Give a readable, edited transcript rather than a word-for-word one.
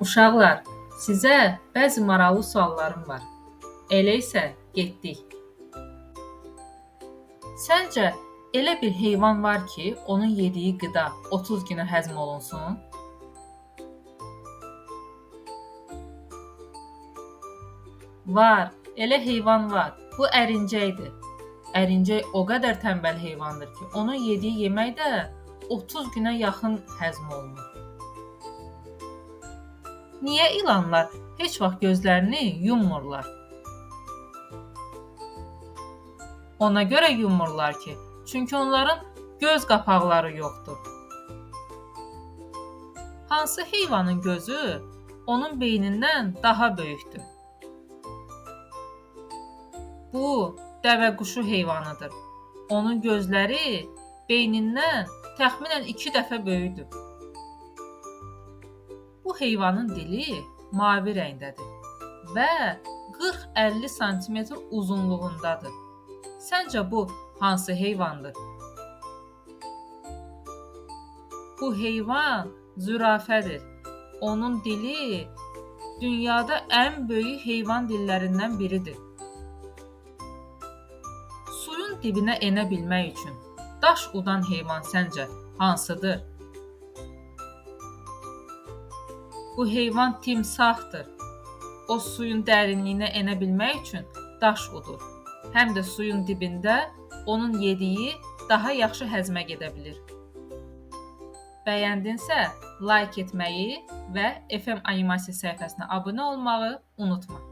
Uşaqlar, sizə bəzi maraqlı suallarım var. Elə isə getdik. Səncə elə bir heyvan var ki, onun yediyi qida 30 günə həzm olunsun? Var, elə heyvan var. Bu ərincəkdir. Ərincək o qədər tənbəl heyvandır ki, onun yediyi yemək də 30 günə yaxın həzm olunur. Niyə ilanlar heç vaxt gözlərini yummurlar? Ona görə yummurlar ki, çünki onların göz qapaqları yoxdur. Hansı heyvanın gözü onun beynindən daha böyükdür? Bu, dəvəquşu heyvanıdır. Onun gözləri beynindən təxminən 2 dəfə böyükdür. Bu heyvanın dili mavi rəngdədir və 40-50 sm uzunluğundadır. Səncə bu hansı heyvandır? Bu heyvan zürafədir. Onun dili dünyada ən böyük heyvan dillərindən biridir. Suyun dibinə enə bilmək üçün daş udan heyvan səncə hansıdır? Bu heyvan timsahdır. O suyun dərinliyinə enə bilmək üçün daş udur. Həm də suyun dibində onun yediyi daha yaxşı həzmə gedə bilir. Bəyəndinsə, like etməyi və FM animasiya səhifəsinə abunə olmağı unutma.